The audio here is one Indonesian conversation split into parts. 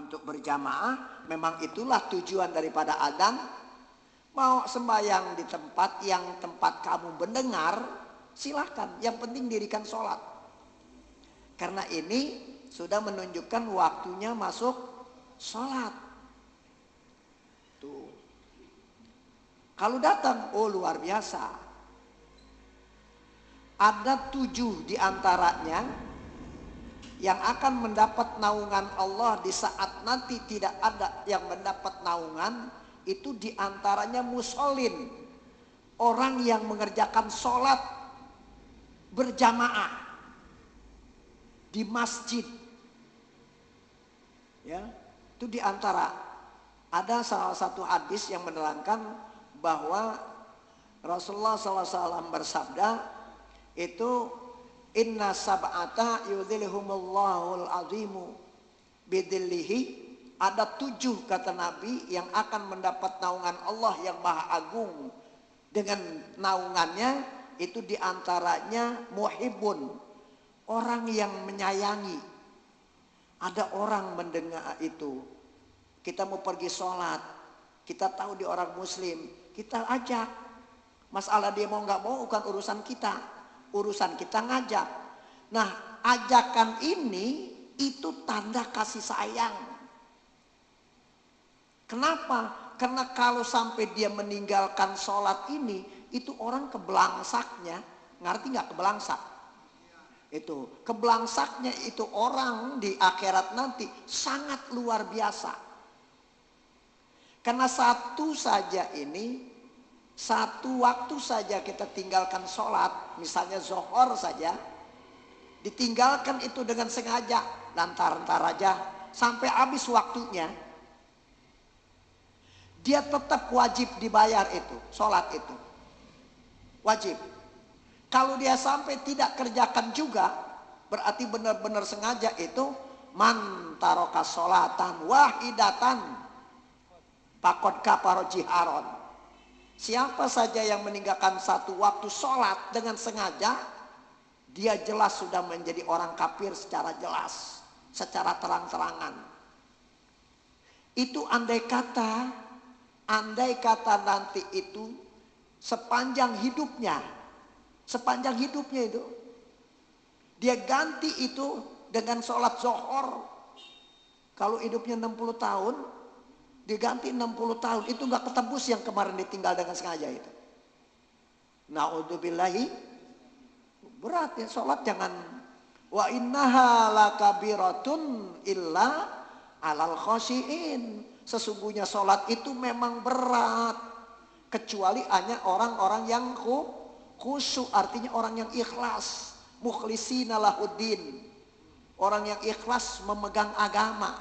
untuk berjamaah, memang itulah tujuan daripada adzan. Mau sembahyang di tempat yang tempat kamu mendengar, silahkan. Yang penting dirikan sholat. Karena ini sudah menunjukkan waktunya masuk sholat. Tuh. Kalau datang, oh luar biasa. Ada 7 diantaranya yang akan mendapat naungan Allah di saat nanti tidak ada yang mendapat naungan. Itu diantaranya musholin, orang yang mengerjakan sholat berjamaah di masjid. Ya, itu diantara. Ada salah satu hadis yang menerangkan bahwa Rasulullah SAW bersabda itu, inna sab'ata yudhilhumullahul azimu bidillihi. Ada 7 kata Nabi yang akan mendapat naungan Allah yang maha agung dengan naungannya. Itu diantaranya muhibbun, orang yang menyayangi. Ada orang mendengar itu, kita mau pergi sholat, kita tahu dia orang muslim, kita ajak. Masalah dia mau nggak mau bukan urusan kita, urusan kita ngajak. Nah, ajakan ini itu tanda kasih sayang. Kenapa? Karena kalau sampai dia meninggalkan sholat ini, itu orang kebelangsaknya. Ngerti nggak kebelangsak? Itu kebelangsaknya itu orang di akhirat nanti sangat luar biasa. Karena satu waktu saja kita tinggalkan sholat, misalnya zuhur saja, ditinggalkan itu dengan sengaja, lantaran aja sampai habis waktunya. Dia tetap wajib dibayar itu, sholat itu. Wajib. Kalau dia sampai tidak kerjakan juga, berarti benar-benar sengaja itu, man taroka sholatan wahidatan faqad kafara jiharon. Siapa saja yang meninggalkan satu waktu sholat dengan sengaja, dia jelas sudah menjadi orang kafir secara jelas, secara terang-terangan. Itu andai kata nanti itu sepanjang hidupnya itu dia ganti itu dengan sholat zuhur. Kalau hidupnya 60 tahun diganti 60 tahun, itu nggak ketebus yang kemarin ditinggal dengan sengaja itu. Na'udzubillahi, berat ya sholat. Jangan, wa innaha lakabiratun illa alal khosyiin. Sesungguhnya sholat itu memang berat, kecuali hanya orang-orang yang khusyuk, artinya orang yang ikhlas, mukhlisina lahuddin, orang yang ikhlas memegang agama,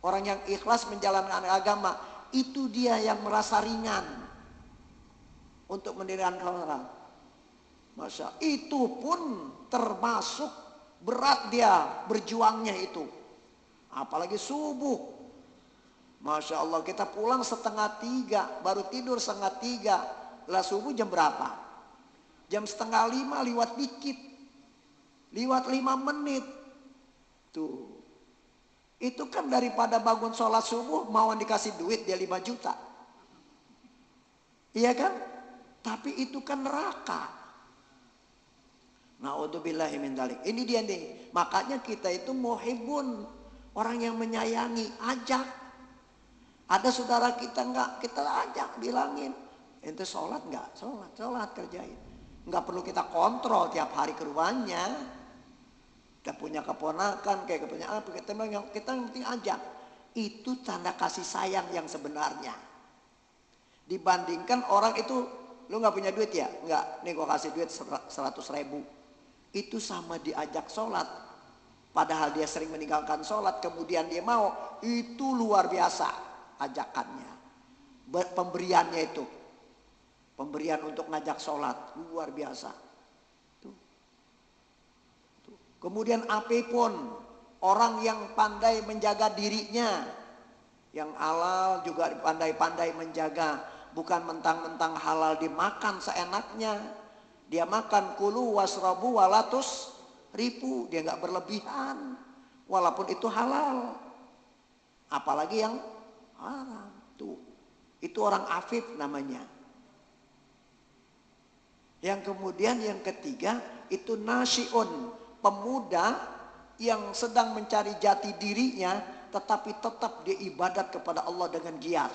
orang yang ikhlas menjalankan agama. Itu dia yang merasa ringan untuk mendirikan sholat. Masya, itu pun termasuk berat dia berjuangnya itu, apalagi subuh. Masya Allah, kita pulang 2:30, baru tidur 2:30. Lah subuh jam berapa? Jam 4:30 lewat dikit, lewat 5 menit. Tuh, itu kan daripada bangun sholat subuh mau dikasih duit dia 5 juta. Iya kan? Tapi itu kan neraka. Na'udzubillahi min dzalik. Ini dia nih. Makanya kita itu muhibbun, orang yang menyayangi, ajak. Ada saudara kita enggak, kita ajak, bilangin, ente sholat enggak? Sholat kerjain. Enggak perlu kita kontrol tiap hari ke rumahnya. Kita punya keponakan, kayak punya apa, kita yang penting ajak. Itu tanda kasih sayang yang sebenarnya. Dibandingkan orang itu, lu nggak punya duit ya? Enggak, nih gua kasih duit 100.000. Itu sama diajak sholat. Padahal dia sering meninggalkan sholat, kemudian dia mau, itu luar biasa ajakannya, pemberiannya itu, pemberian untuk ngajak sholat luar biasa. Tuh. Kemudian apapun orang yang pandai menjaga dirinya, yang halal juga pandai-pandai menjaga, bukan mentang-mentang halal dimakan seenaknya. Dia makan kulu wasrabu walatus ribu, dia nggak berlebihan, walaupun itu halal. apalagi yang haram. Tuh, itu orang afif namanya. Yang kemudian yang ketiga itu nasyiun, pemuda yang sedang mencari jati dirinya, tetapi tetap dia ibadat kepada Allah dengan giat.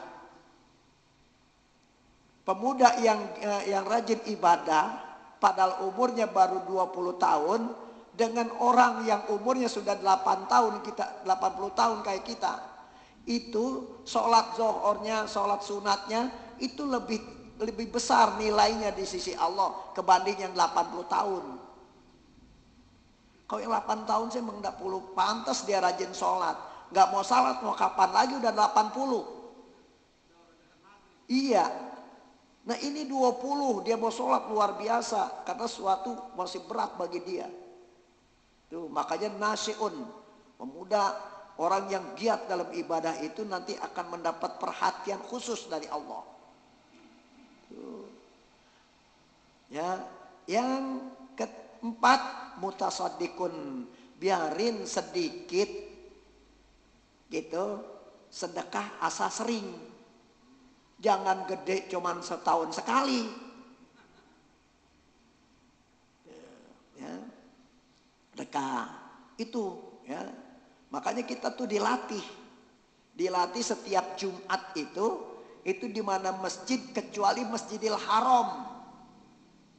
Pemuda yang rajin ibadah, padahal umurnya baru 20 tahun, dengan orang yang umurnya sudah 8 tahun, 80 tahun kayak kita, itu sholat zuhurnya, sholat sunatnya itu lebih besar nilainya di sisi Allah kebanding yang 80 tahun. Kalau yang 8 tahun sih memang 20, pantas dia rajin sholat. Nggak mau sholat mau kapan lagi, udah 80. Iya. Nah ini 20 dia mau sholat luar biasa karena suatu masih berat bagi dia. Tuh, makanya nasyiun, pemuda, orang yang giat dalam ibadah itu nanti akan mendapat perhatian khusus dari Allah. Tuh. Ya, yang keempat mutasaddiqun, biarin sedikit gitu sedekah asa sering. Jangan gede cuman setahun sekali. Ya. Sedekah itu ya. Makanya kita tuh dilatih setiap Jumat itu di mana masjid kecuali Masjidil Haram.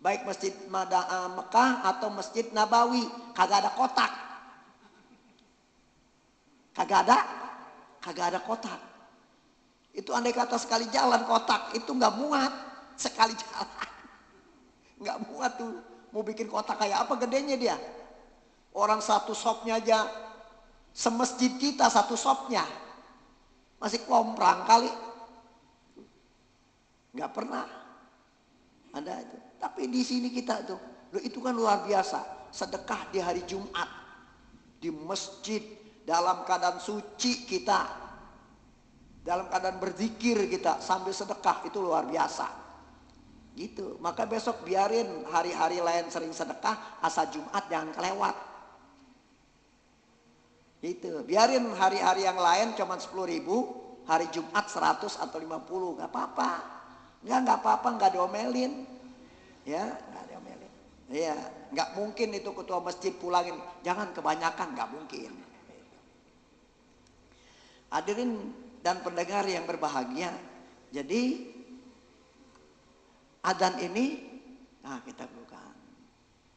Baik Masjid Mekah atau Masjid Nabawi, kagak ada kotak. Kagak ada kotak. Itu andai kata sekali jalan kotak itu nggak muat, sekali jalan nggak muat tuh. Mau bikin kotak kayak apa gedenya dia? Orang satu sopnya aja semasjid kita satu sopnya masih komprang kali, nggak pernah ada itu. Tapi di sini kita tuh, itu kan luar biasa. Sedekah di hari Jumat di masjid dalam keadaan suci kita, dalam keadaan berzikir kita sambil sedekah, itu luar biasa gitu. Maka besok biarin hari-hari lain sering sedekah, asal Jumat jangan kelewat gitu. Biarin hari-hari yang lain cuma 10.000, hari Jumat 100 atau 50, nggak apa-apa. Nggak apa-apa, nggak diomelin ya, nggak diomelin. Iya, nggak mungkin itu ketua masjid pulangin, jangan kebanyakan, nggak mungkin. Hadirin dan pendengar yang berbahagia, jadi adzan ini kita bukan,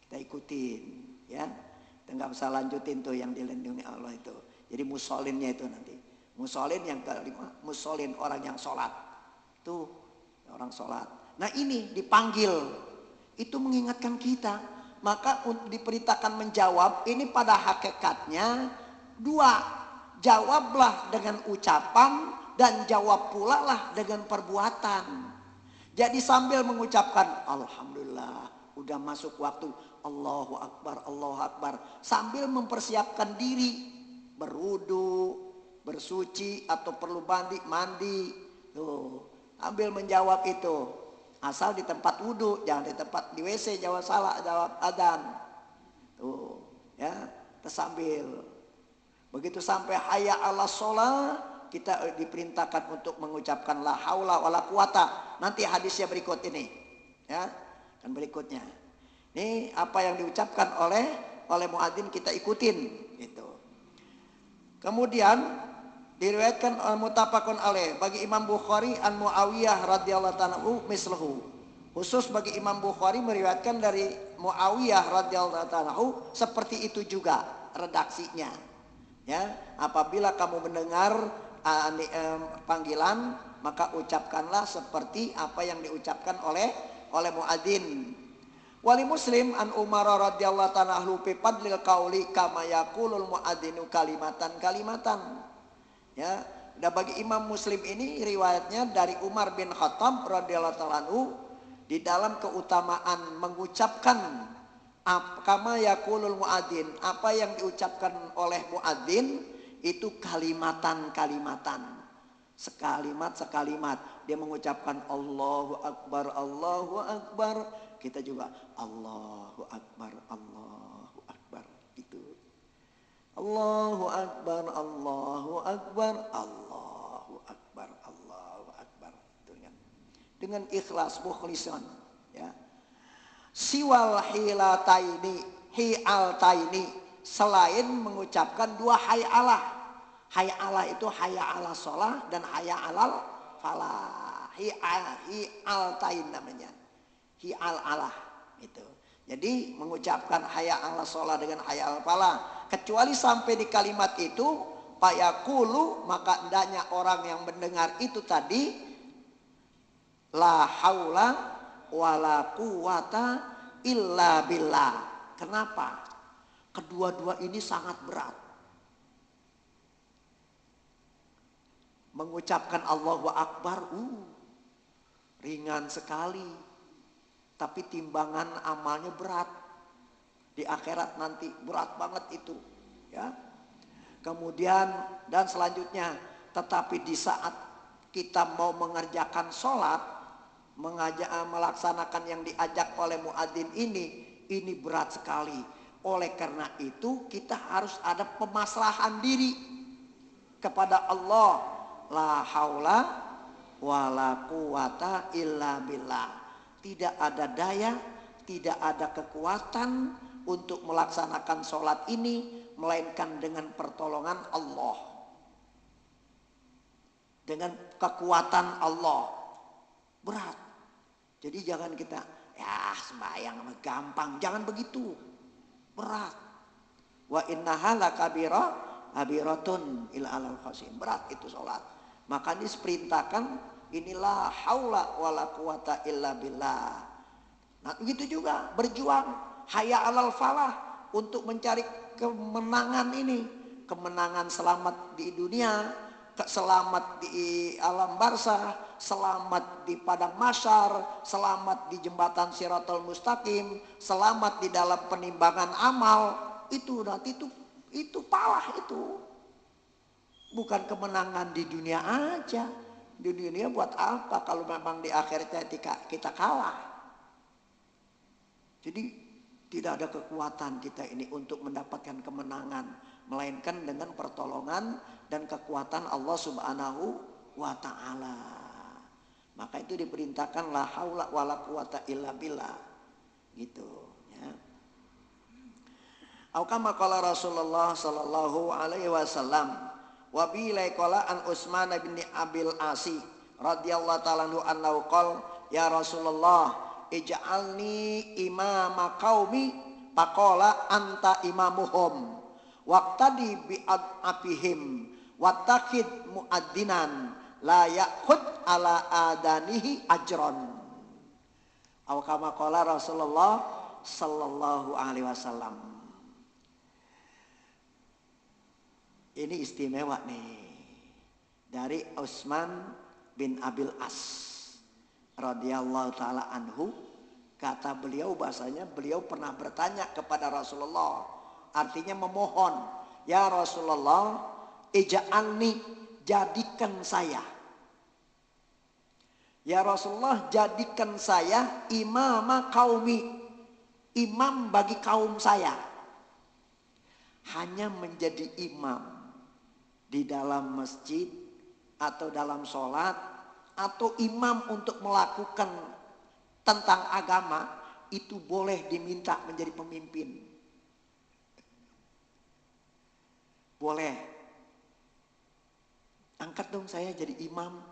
kita ikutin ya. Kita nggak usah lanjutin tuh yang dilindungi Allah itu. Jadi musolinnya itu nanti, musolin yang kelima, musolin orang yang sholat tuh, orang sholat. Nah ini dipanggil, itu mengingatkan kita. Maka diperintahkan menjawab ini pada hakikatnya dua. Jawablah dengan ucapan dan jawab pula lah dengan perbuatan. Jadi sambil mengucapkan Alhamdulillah, udah masuk waktu, Allahu Akbar, Allahu Akbar, sambil mempersiapkan diri, berwudu, bersuci atau perlu mandi, tuh, sambil menjawab itu. Asal di tempat wudu, jangan di tempat di WC, jawab salah, jawab adzan. Tuh, ya, tersambil. Begitu sampai hayya 'alas shalah, kita diperintahkan untuk mengucapkan la haula wala quwata. Nanti hadisnya berikut ini. Ya, kan berikutnya. Ini apa yang diucapkan oleh muadzin kita ikutin gitu. Kemudian diriwayatkan muttafaqun alaih bagi Imam Bukhari an Muawiyah radhiyallahu anhu misluhu. Khusus bagi Imam Bukhari meriwayatkan dari Muawiyah radhiyallahu anhu seperti itu juga redaksinya. Ya, apabila kamu mendengar panggilan, maka ucapkanlah seperti apa yang diucapkan oleh muadzin. Wali Muslim an Umar radhiyallahu ta'ala anhu fi fadlil qauli kama yaqulul muadzinu kalimatan. Ya, dan bagi Imam Muslim ini riwayatnya dari Umar bin Khattab radhiyallahu ta'ala anhu di dalam keutamaan mengucapkan kama yaqulul muadzin, apa yang diucapkan oleh muadzin itu kalimatan, sekalimat dia mengucapkan Allahu Akbar, kita juga Allahu Akbar gitu. Allahu Akbar, Allahu Akbar, Allahu Akbar, Allahu Akbar. Dengan ikhlas, mukhlisan, ya. Siwal hi'altaini, selain mengucapkan dua hay'alah. Hay'alah itu hayya ala sholah dan hayya alal falah. Hi'altain namanya. Hi'al-alah itu. Jadi mengucapkan hayya ala sholah dengan hayya al falah, kecuali sampai di kalimat itu fayaqulu, maka hendaknya orang yang mendengar itu tadi la haula wala quwata illa billah. Kenapa? Kedua-dua ini sangat berat. Mengucapkan Allahu Akbar ringan sekali, tapi timbangan amalnya berat. Di akhirat nanti berat banget itu, ya. Kemudian dan selanjutnya, tetapi di saat kita mau mengerjakan sholat, melaksanakan yang diajak oleh muadzin ini berat sekali. Oleh karena itu kita harus ada pemasrahan diri kepada Allah. La haula wala quwata illa billah. Tidak ada daya, tidak ada kekuatan untuk melaksanakan sholat ini melainkan dengan pertolongan Allah, dengan kekuatan Allah. Berat. Jadi jangan kita sembahyang gampang, jangan begitu. Berat. Wa innaha lakabiratun ila alal khasin. Berat itu sholat. Maka diperintahkan inilah haula wala quwata illa billah. Nah begitu juga berjuang hayya alal falah untuk mencari kemenangan ini. Kemenangan selamat di dunia, selamat di alam barzah, selamat di padang mahsyar, selamat di jembatan Shiratal Mustaqim, selamat di dalam penimbangan amal. Itu nanti itu palah itu. Bukan kemenangan di dunia aja. Di dunia buat apa kalau memang di akhirnya kita kalah. Jadi tidak ada kekuatan kita ini untuk mendapatkan kemenangan, melainkan dengan pertolongan dan kekuatan Allah Subhanahu wa ta'ala. Maka itu diperintahkan la haula wala quwata illa billah. Gitu, ya. Au kama qala Rasulullah sallallahu alaihi wasallam wa bilai qala an Utsman bin Abil Asi radhiyallahu ta'ala anhu qala ya Rasulullah ij'alni imama qaumi faqala anta imamuhum waqtadi bi abihim wattakhid muaddinan la ya'khud ala adanihi ajron. Au kama qala Rasulullah sallallahu alaihi wasallam. Ini istimewa nih dari Utsman bin Abil As radhiyallahu taala anhu. Kata beliau, bahasanya beliau pernah bertanya kepada Rasulullah, artinya memohon, ya Rasulullah ij'alni, jadikan saya, ya Rasulullah jadikan saya imama qaumi, imam bagi kaum saya. Hanya menjadi imam di dalam masjid atau dalam sholat, atau imam untuk melakukan tentang agama, itu boleh diminta menjadi pemimpin. Boleh. Angkat dong saya jadi imam.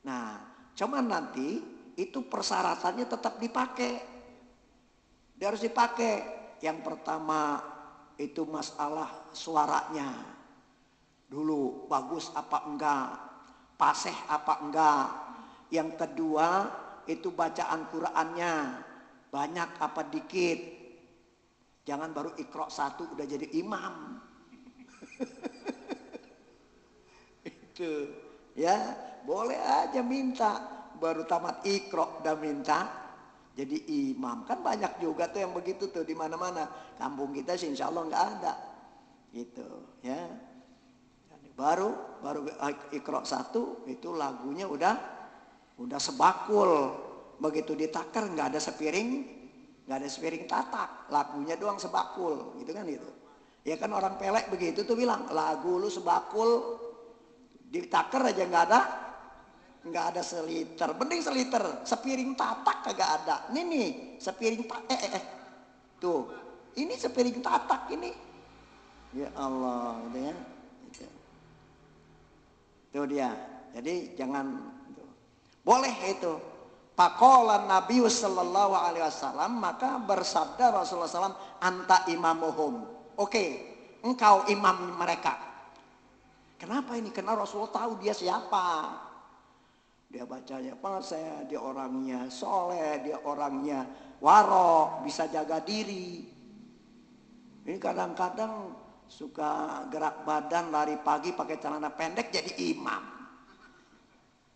Nah, cuman nanti itu persyaratannya tetap dipakai. Dia harus dipakai. Yang pertama itu masalah suaranya. Dulu bagus apa enggak, fasih apa enggak. Yang kedua itu bacaan Qur'annya banyak apa dikit. Jangan baru Iqra 1 udah jadi imam. Itu ya, boleh aja minta baru tamat Iqra udah minta jadi imam. Kan banyak juga tuh yang begitu tuh di mana-mana. Kampung kita sih insya Allah nggak ada. Gitu ya. Baru Iqra 1 itu lagunya udah sebakul. Begitu ditakar nggak ada sepiring tatak, lagunya doang sebakul, gitu kan itu. Ya kan orang pelek begitu tuh bilang, lagu lu sebakul, ditaker aja nggak ada seliter. Mending seliter, sepiring tatak kagak ada. Ini nih, sepiring tuh, ini sepiring tatak ini. Ya Allah, gitu ya. Itu dia. Jadi jangan boleh itu. Faqala Nabi sallallahu alaihi wasallam, maka bersabda Rasulullah SAW, anta imamuhum. Oke, engkau imam mereka. Kenapa ini? Karena Rasulullah tahu dia siapa. Dia bacanya saya, dia orangnya soleh, dia orangnya warok, bisa jaga diri. Ini kadang-kadang suka gerak badan, lari pagi pakai celana pendek jadi imam.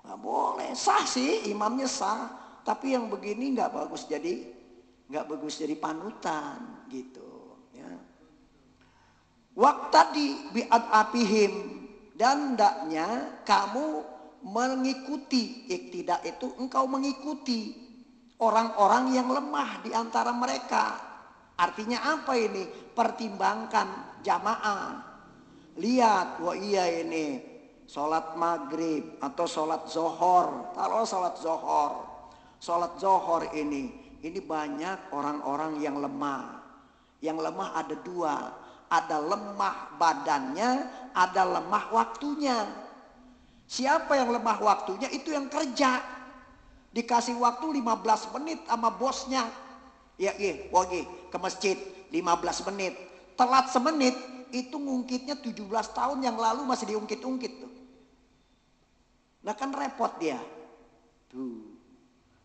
Nggak boleh, sah sih, imamnya sah. Tapi yang begini nggak bagus jadi panutan gitu. Ya. Waktadi bi'ad apihim, dan hendaknya kamu mengikuti, iktidak itu engkau mengikuti orang-orang yang lemah di antara mereka. Artinya apa ini? Pertimbangkan jamaah. Lihat, wah iya ini sholat maghrib atau sholat zohor. Kalau sholat zohor ini banyak orang-orang yang lemah. Yang lemah ada dua. Ada lemah badannya, ada lemah waktunya. Siapa yang lemah waktunya itu yang kerja. Dikasih waktu 15 menit sama bosnya. Ya ke masjid 15 menit. Telat semenit itu ngungkitnya 17 tahun yang lalu masih diungkit-ungkit tuh. Nah kan repot dia. Tuh.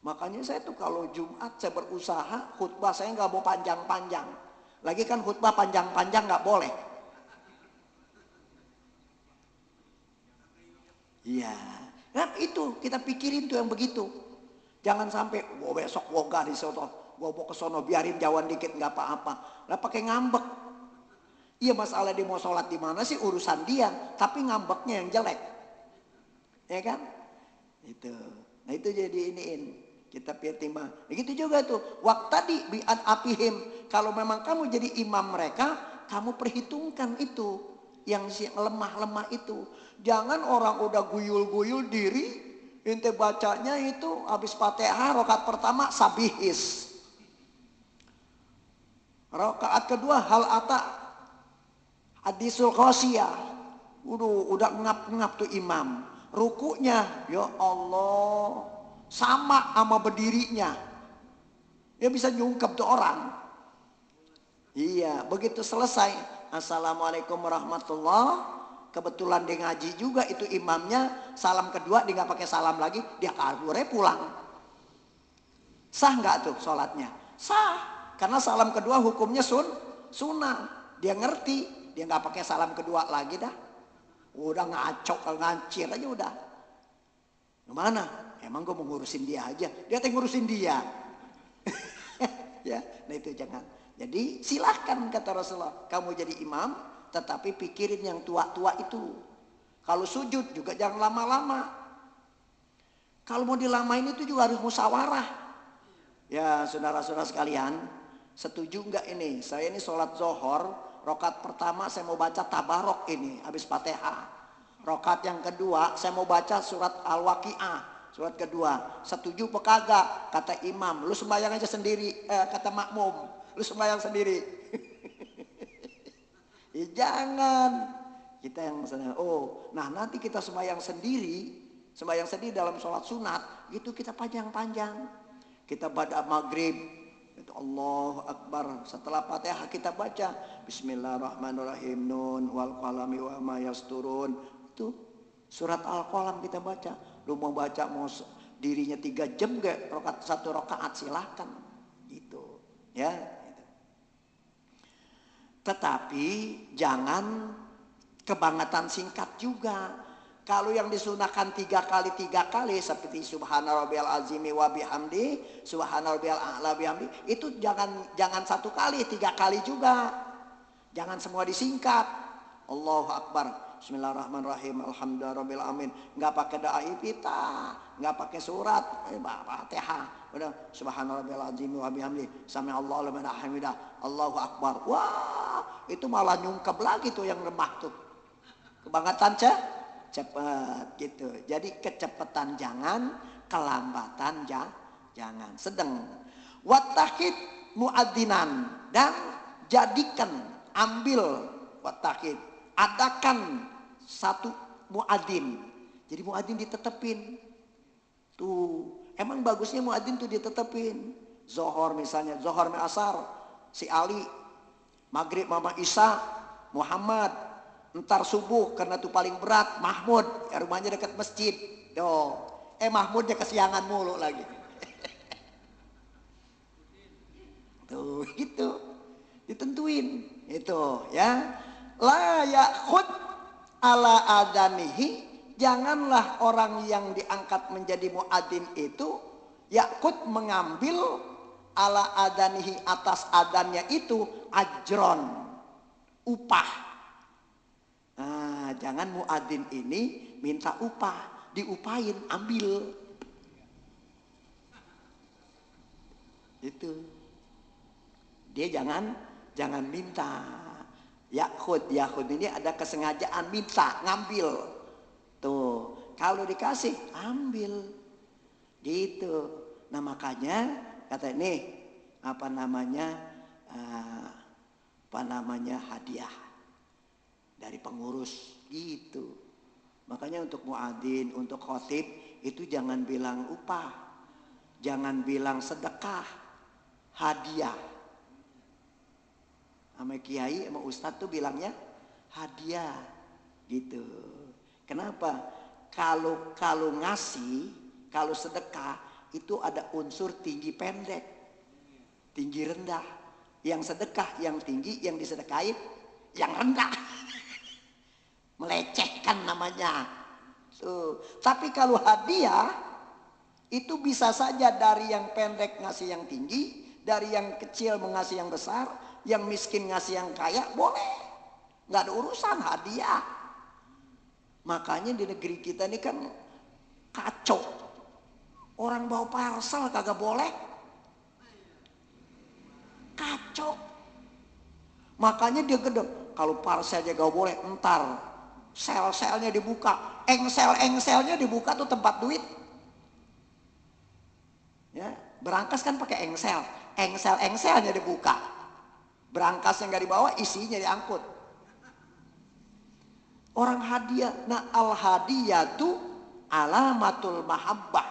Makanya saya tuh kalau Jumat saya berusaha khutbah saya nggak mau panjang-panjang. Lagi kan khutbah panjang-panjang nggak boleh. Iya. Nah itu kita pikirin tuh yang begitu. Jangan sampai besok woga di sono, gua mau ke sono biarin jauhan dikit nggak apa-apa. Lah pakai ngambek. Iya masalah dia mau sholat di mana sih urusan dia, tapi ngambeknya yang jelek. Ya kan? Itu. Nah itu jadi iniin. Kita pertimbang. Begitu juga tuh. Waktadi bi'ad apihim. Kalau memang kamu jadi imam mereka, kamu perhitungkan itu. Yang lemah-lemah itu. Jangan orang udah guyul-guyul diri. Ente bacanya itu habis Fatihah rakaat pertama sabihis. Rakaat kedua hal ata hadisul khosiyah. Udah ngap-ngap tuh imam. Rukunya ya Allah sama berdirinya. Dia bisa nyungkep tuh orang. Iya, begitu selesai. Assalamualaikum warahmatullahi. Kebetulan dia ngaji juga itu imamnya. Salam kedua dia nggak pakai salam lagi. Dia kabur pulang. Sah nggak tuh sholatnya? Sah. Karena salam kedua hukumnya sunnah. Dia ngerti. Dia nggak pakai salam kedua lagi dah. Udah ngancir aja udah. Gimana? Emang gue mau ngurusin dia aja. Dia ngurusin dia. Ya, nah itu jangan. Jadi silahkan kata Rasulullah. Kamu jadi imam, tetapi pikirin yang tua-tua itu. Kalau sujud juga jangan lama-lama. Kalau mau dilamain itu juga harus musyawarah. Ya saudara-saudara sekalian, setuju nggak ini? Saya ini sholat zohor, rakaat pertama saya mau baca tabarok ini, habis Fatihah. Rakaat yang kedua saya mau baca surat Al-Waqi'ah. Surat kedua, setuju apa kagak? Kata imam, lu sembahyang aja sendiri. Kata makmum, lu sembahyang sendiri. Ya jangan. Kita yang misalnya, nah nanti kita sembahyang sendiri dalam sholat sunat, itu kita panjang-panjang. Kita pada maghrib, itu Allahu Akbar. Setelah Fatihah kita baca, Bismillahirrahmanirrahim, nun wal qalami wa ma yasturun. Itu surat Al-Qalam kita baca. Lu mau baca mau dirinya 3 jam gak? Satu rakaat silahkan. Gitu. Ya. Gitu. Tetapi jangan kebangetan singkat juga. Kalau yang disunahkan 3 kali seperti Subhana rabbiyal azimi wa bihamdi, Subhana rabbiyal a'la bihamdi, itu jangan 1 kali, 3 kali juga. Jangan semua disingkat. Allahu Akbar. Bismillahirrahmanirrahim, alhamdulillahirobbilalamin. Nggak pakai doa iftitah, nggak pakai surat Fatihah. Udah subhanallahil azim wa bihamdi, sami'allahu liman hamidah, Allahu akbar. Wah, itu malah nyungkep lagi tuh yang lemah tuh. Kebangetan cepat gitu. Jadi kecepatan jangan, kelambatan jangan. Sedang. Wattaqid muadzinan, dan jadikan, ambil wattaqid, adakan satu muadzin. Jadi muadzin ditetepin. Tuh, emang bagusnya muadzin tuh ditetepin. Zohor misalnya, Zohor me asar si Ali, maghrib Mama Isa, Muhammad, ntar subuh karena tuh paling berat Mahmud, ya rumahnya dekat masjid. Yo, Mahmudnya kesiangan mulu lagi. Tuh gitu, ditentuin itu ya. La ya'khud ala adanihi, janganlah orang yang diangkat menjadi muadzin itu ya'khud mengambil ala adanihi, atas adannya itu ajron, upah. Nah, jangan muadzin ini minta upah, diupahin, ambil. Itu. Dia jangan minta. Ya'khud ini ada kesengajaan minta, ngambil. Tuh, kalau dikasih, ambil. Gitu. Nah, makanya kata nih, apa namanya hadiah dari pengurus gitu. Makanya untuk muadzin, untuk khotib itu jangan bilang upah, jangan bilang sedekah, hadiah. Sama kiai, sama ustadz tuh bilangnya hadiah gitu. Kenapa? Kalau ngasih, kalau sedekah itu ada unsur tinggi pendek, tinggi rendah. Yang sedekah yang tinggi, yang disedekahin yang rendah. Melecehkan namanya. Tuh. Tapi kalau hadiah itu bisa saja dari yang pendek ngasih yang tinggi, dari yang kecil mengasih yang besar, yang miskin ngasih yang kaya, boleh. Nggak ada urusan hadiah. Makanya di negeri kita ini kan kacau. Orang bawa parcel kagak boleh. Kacau. Makanya dia gede. Kalau parcelnya gak boleh, entar sel-selnya dibuka, engsel-engselnya dibuka tuh tempat duit. Ya, berangkas kan pakai engsel, engsel-engselnya dibuka. Berangkas yang gak dibawa, isinya diangkut. Orang hadiah, nah al-hadiyatu alamatul mahabbah.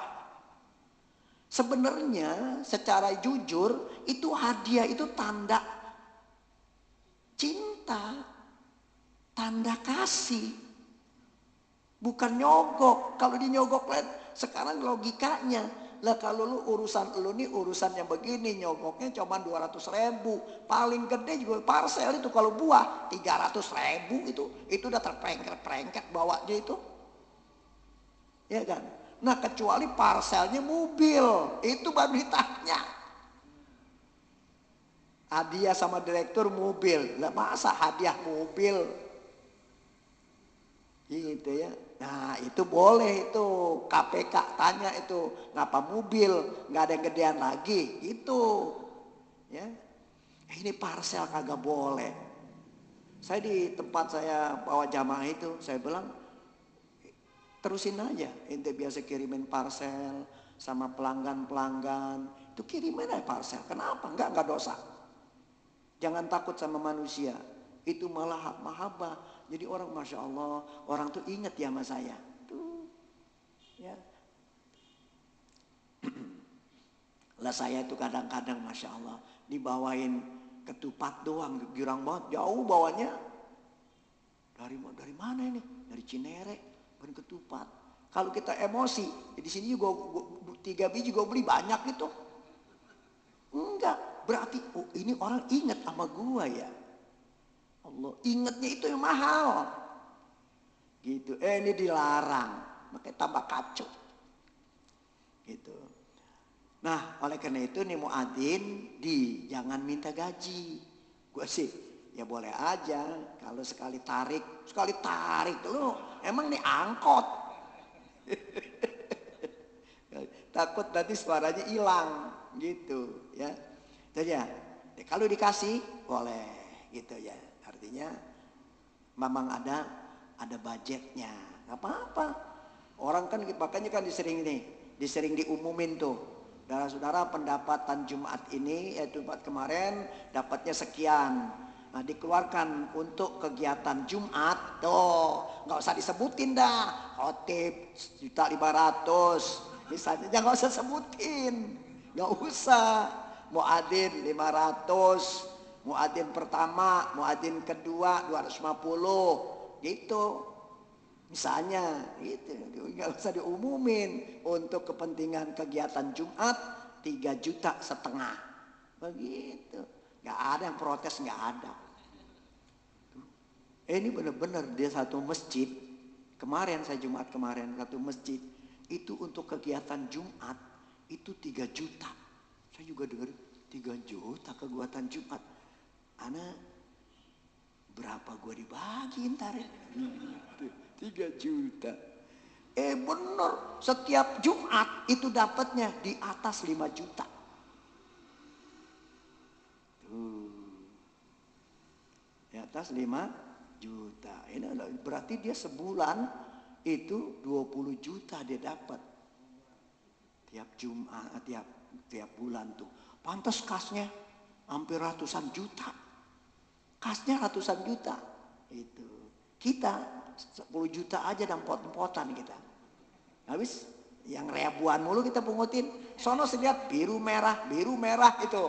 Sebenarnya secara jujur itu hadiah itu tanda cinta, tanda kasih, bukan nyogok. Kalau dinyogok lain, sekarang logikanya lah, kalau lu urusan lu nih urusan yang begini, nyogoknya cuma 200.000, paling gede juga parcel itu kalau buah 300.000 itu udah terperengket bawanya itu, ya kan? Nah, kecuali parcelnya mobil, itu baru ditanya. Hadiah sama direktur mobil, lah masa hadiah mobil, gitu ya. Nah, itu boleh itu, KPK tanya itu, ngapa mobil, nggak ada yang gedean lagi, itu, ya. Ini parcel kagak boleh. Saya di tempat saya bawa jamaah itu, saya bilang, terusin aja, ente biasa kirimin parcel sama pelanggan-pelanggan, itu kirimin aja parcel, kenapa? Nggak dosa. Jangan takut sama manusia, itu malah hak mahabbah. Jadi orang Masya Allah, orang tuh inget ya sama saya. Tuh, ya. Lah saya itu kadang-kadang Masya Allah dibawain ketupat doang, girang banget, jauh bawanya. Dari mana ini? Dari Cinere, bawain ketupat. Kalau kita emosi, di sini juga 3 biji gue beli banyak gitu. Enggak, berarti oh ini orang inget sama gua ya. Allah, ingatnya itu yang mahal. Gitu. Ini dilarang, makanya tambah kacau. Gitu. Nah, oleh karena itu nih muadzin jangan minta gaji. Gua sih Ya boleh aja, kalau sekali tarik lu emang nih angkot. Takut nanti suaranya hilang gitu ya. Itu ya. Kalau dikasih boleh gitu ya. Artinya memang ada budgetnya. Gak apa-apa. Orang kan makanya kan disering diumumin tuh. Saudara-saudara pendapatan Jumat ini yaitu Jumat kemarin dapatnya sekian. Nah, dikeluarkan untuk kegiatan Jumat tuh nggak usah disebutin dah, khotib 1.500.000 misalnya, jangan nggak usah sebutin, nggak usah. Muadzin 500, muadzin pertama, muadzin kedua 250 gitu misalnya, gitu nggak usah diumumin. Untuk kepentingan kegiatan Jumat 3,5 juta begitu, nggak ada yang protes, nggak ada. Ini benar-benar dia satu masjid kemarin, saya Jumat kemarin satu masjid itu untuk kegiatan Jumat itu 3 juta. Saya juga dengar 3 juta kegiatan Jumat. Ana berapa gue dibagi ntar ya? 3 juta. Bener, setiap Jumat itu dapatnya di atas 5 juta. Di atas 5 juta. Ini berarti dia sebulan itu 20 juta dia dapat. Tiap Jumat, tiap bulan tuh. Pantas kasnya hampir ratusan juta. Kasnya ratusan juta. Itu. Kita 10 juta aja dan pot-potan kita. Habis yang ribuan mulu kita pungutin. Sono lihat biru merah itu.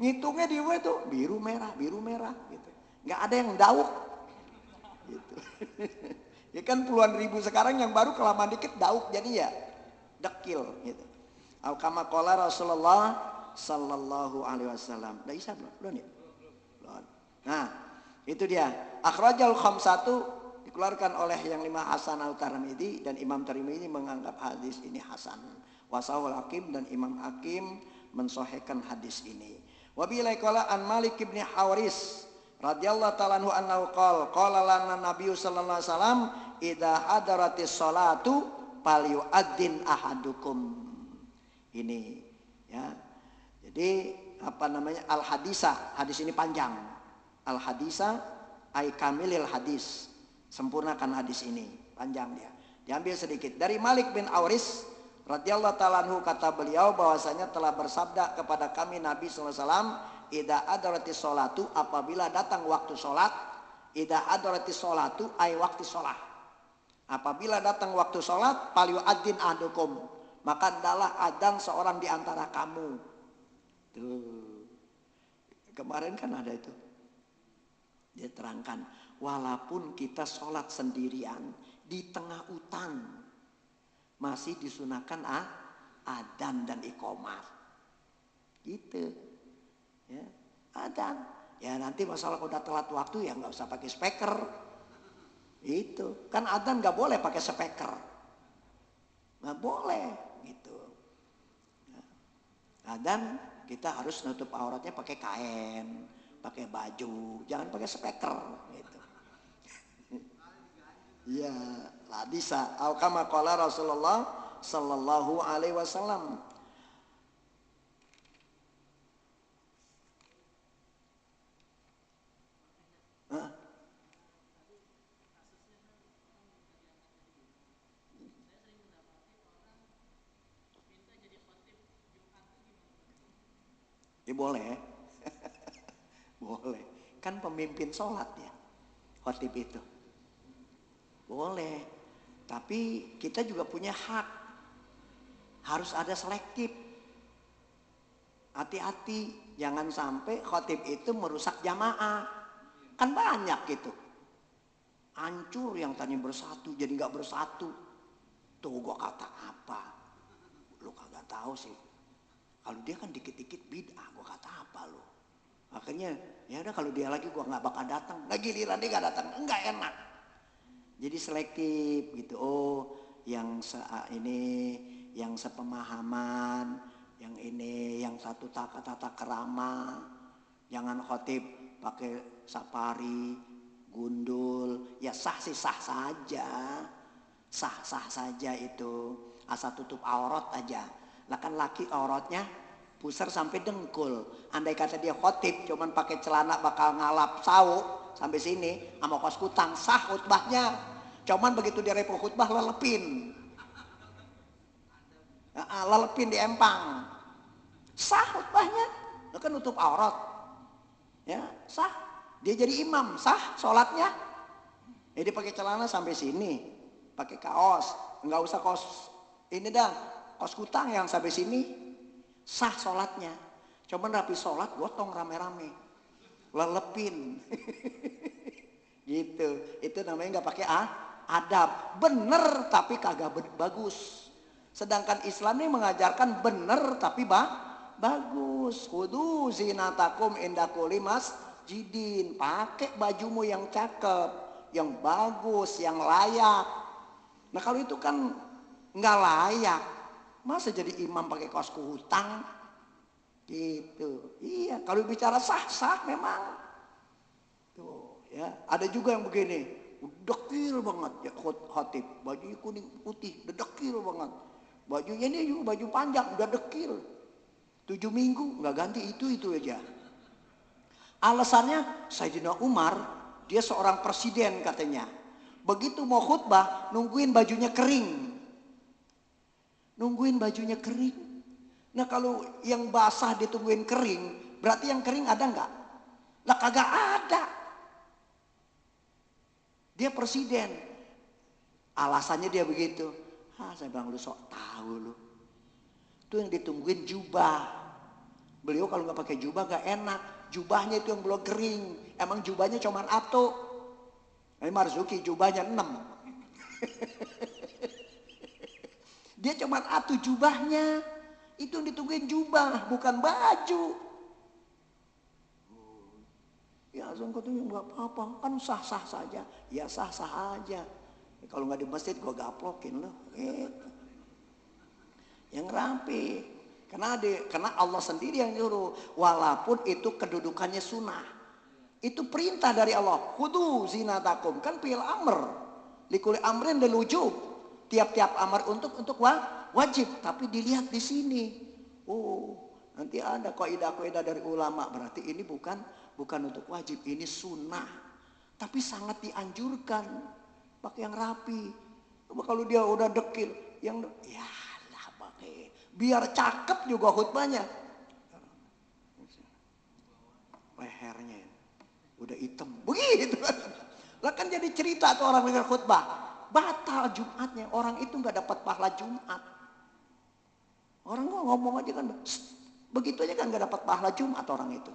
Ngitungnya di W tuh biru merah gitu. Nggak ada yang dauk gitu. Ya kan puluhan ribu sekarang yang baru kelamaan dikit dauk jadi ya dekil gitu. Al-kama qala Rasulullah sallallahu alaihi wasallam. Udah isa belum ya? Belum. Nah, itu dia. Akhrajal khamsatu dikeluarkan oleh yang 5 Hasan al-Tirmidzi dan Imam Tirmidzi menganggap hadis ini hasan. Wasahul Hakim dan Imam Hakim mensahihkan hadis ini. Wa billahi qala an Malik bin Hawaris radhiyallahu ta'ala anhu annahu qala lana nabiyyu sallallahu alaihi wasallam idza hadaratis salatu falyu'adzin ahadukum. Ini ya. Jadi apa namanya al-hadisa, hadis ini panjang. Al-hadisa ay kamilil hadis, sempurnakan hadis ini, panjang dia. Diambil sedikit dari Malik bin Auris radhiyallahu ta'ala anhu, kata beliau bahwasanya telah bersabda kepada kami Nabi sallallahu alaihi wasallam, idza adaratis sholatu, apabila datang waktu sholat, idza adaratis sholatu ay waktu sholat, apabila datang waktu sholat, falyu'adzin ahadukum, maka adalah adzan seorang di antara kamu. Tuh. Kemarin kan ada itu. Dia terangkan, walaupun kita sholat sendirian di tengah hutan, masih disunahkan adzan dan iqomah. Gitu. Ya, adzan. Ya nanti masalah udah telat waktu ya nggak usah pakai speaker. Itu kan adzan nggak boleh pakai speaker, nggak boleh gitu. Nah, adzan kita harus nutup auratnya pakai kain, pakai baju, jangan pakai speaker gitu. Ya, la bisa. Al kama qala Rasulullah sallallahu alaihi wasallam. Ya boleh. Boleh. Kan pemimpin sholat ya, khotib itu. Boleh. Tapi kita juga punya hak. Harus ada selektif. Hati-hati. Jangan sampai khotib itu merusak jamaah. Kan banyak gitu. Hancur yang tadi bersatu jadi gak bersatu. Tuh gua kata apa? Lu kagak tahu sih. Kalau dia kan dikit-dikit bid'ah, gua kata apa lu? Akhirnya ya udah kalau dia lagi gua nggak bakal datang. Nah giliran dia nggak datang, enggak enak. Jadi selektif gitu. Oh, yang ini yang sepemahaman, yang ini yang satu tata krama. Jangan khotib pakai safari, gundul, ya sah sih sah saja. Sah-sah saja itu. Asal tutup aurat aja. Lah kan laki auratnya pusar sampai dengkul. Andai kata dia khotib cuman pakai celana bakal ngalap sawu sampai sini sama kos kutang, sah khutbahnya. Cuman begitu dia repo khutbah lelepin. Lelepin di empang. Sah khutbahnya. Itu kan nutup aurat. Ya, sah. Dia jadi imam, sah sholatnya. Jadi pakai celana sampai sini, pakai kaos, nggak usah kaos ini dah, kaos kutang yang sampai sini, sah sholatnya. Cuman rapi sholat, gotong rame-rame, lelepin, gitu. Itu namanya nggak pakai adab, bener tapi kagak bagus. Sedangkan Islam ini mengajarkan bener tapi bagus. Khudu zinatakum inda kulli masjidin. Pakai bajumu yang cakep, yang bagus, yang layak. Nah kalau itu kan nggak layak. Masa jadi imam pakai kaos kutang? Gitu. Iya, kalau bicara sah-sah memang. Tuh, ya. Ada juga yang begini, dekil banget ya khotib, bajunya kuning putih, udah dekil banget. Bajunya ini juga baju panjang, udah dekil. 7 minggu nggak ganti itu aja. Alasannya Sayyidina Umar, dia seorang presiden katanya. Begitu mau khutbah, nungguin bajunya kering. Nungguin bajunya kering. Nah kalau yang basah ditungguin kering, berarti yang kering ada nggak? Lah kagak ada. Dia presiden. Alasannya dia begitu. Saya bilang lu sok tahu lu. Itu yang ditungguin jubah. Beliau kalau nggak pakai jubah nggak enak. Jubahnya itu yang belum kering. Emang jubahnya cuman atu. Ini Marzuki jubahnya 6. Dia cuman atu jubahnya. Itu yang ditungguin jubah, bukan baju. Ya langsung katanya nggak apa-apa, kan sah-sah saja. Ya sah-sah aja. Kalau nggak di masjid gue gaplokin loh. Gitu. Yang rapi. Karena Allah sendiri yang nyuruh. Walaupun itu kedudukannya sunnah. Itu perintah dari Allah. Khudu zinatakum. Kan fi'il amr. Likuli amrin dan wujub. Tiap-tiap amar untuk wajib. Tapi dilihat di sini. Oh, nanti ada kaidah-kaidah dari ulama. Berarti ini bukan untuk wajib. Ini sunnah. Tapi sangat dianjurkan. Pakai yang rapi. Coba kalau dia udah dekil. Ya lah pakai. Biar cakep juga khutbahnya. Lehernya udah hitam. Begitu kan. Lah kan jadi cerita tuh orang dengar khutbah. Batal Jumatnya. Orang itu nggak dapat pahala Jumat. Orang ngomong aja kan. Begitu aja kan nggak dapat pahala Jumat orang itu.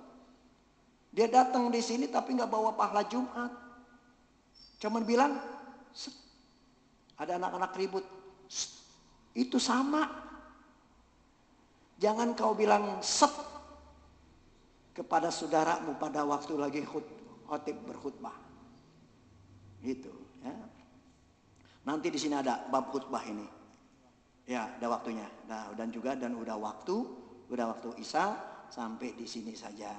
Dia datang di sini tapi nggak bawa pahala Jumat. Cuman bilang, ada anak-anak ribut. Itu sama. Jangan kau bilang kepada saudaramu pada waktu lagi khotib berkhutbah. Gitu. Ya. Nanti di sini ada bab khutbah ini. Ya, ada waktunya. Nah, dan udah waktu Isya sampai di sini saja.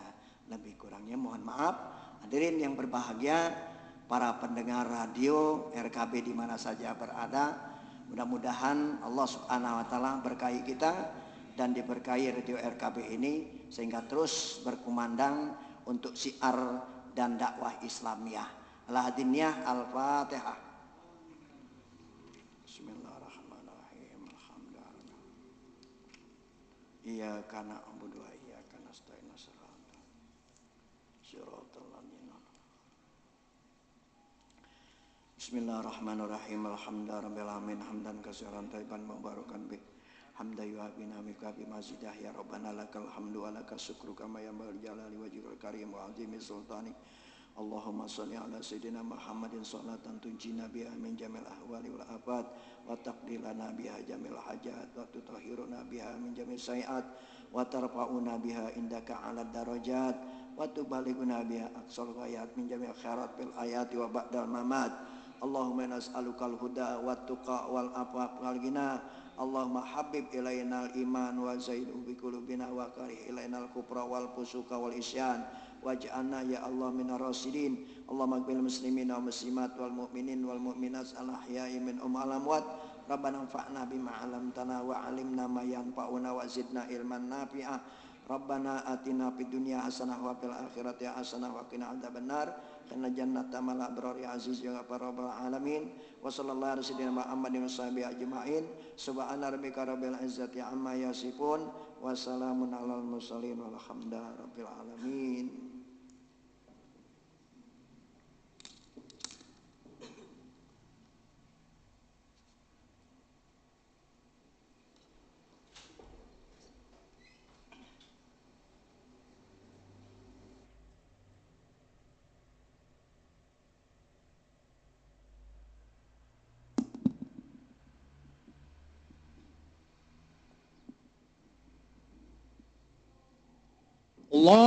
Lebih kurangnya mohon maaf. Hadirin yang berbahagia, para pendengar radio RKB di mana saja berada, mudah-mudahan Allah Subhanahu wa taala berkahi kita dan diberkahi radio RKB ini sehingga terus berkumandang untuk syiar dan dakwah Islamiyah. Al-Hadiniyah Al-Fatihah. Bismillahirrahmanirrahim. Alhamdulillah. Iyyaka na'budu wa iyyaka nasta'in. Bismillahirrahmanirrahim. Alhamdulillahirabbil alamin hamdan katsiran thayyiban mubarakan bih. Hamdan yu'abi namika bi mazidah ya rabbana lakal hamdu wa lakas syukru kama yanbaghi jalali wajhikal karim wa 'azimi sultani. Allahumma shalli ala sayyidina Muhammadin sholatan tunjina biha min jamil ahwali wal afat wa taqdilana biha jamil hajat wa tutahhiruna biha min jamil sayiat wa tarfa'una biha indaka 'ala darajat wa tubalighuna biha aqsal ghayat min jamil khairat fil ayati wa ba'dal mamat. Allahumma nas'alukal huda wat tuqa wal afaf wal ghina. Allahumma habib ilainal iman wa zaidhu bi qulubina wa karih ilainal kufra wal fusuqa wal isyan waj'alna ya Allah minar rasyidin. Allahumma qbil muslimin wal muslimat wal mu'minin wal mu'minat al ahya'i minhum wal amwat. Rabbana anfa'na bima 'allamtana wa 'allimna ma yanfa'una wa zidna ilman nafi'a. Rabbana atina fid dunya hasanah wa fil akhirati hasanah wa qina adzabannar. Inna jannata mal abrar ya aziz ya rabbal alamin. Wa sallallahu ala sayyidina Muhammadin wa sahbihi ajma'in. Subhana rabbika rabbil izzati amma yasifun wa salamun alal mursalin walhamdulillahi rabbil alamin. Allahu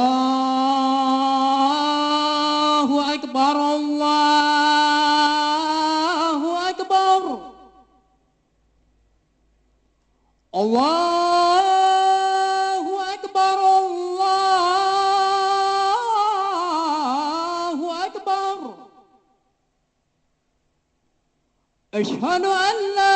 Akbar, Allahu Akbar, Allahu Akbar, Allahu Akbar. Asyhadu an la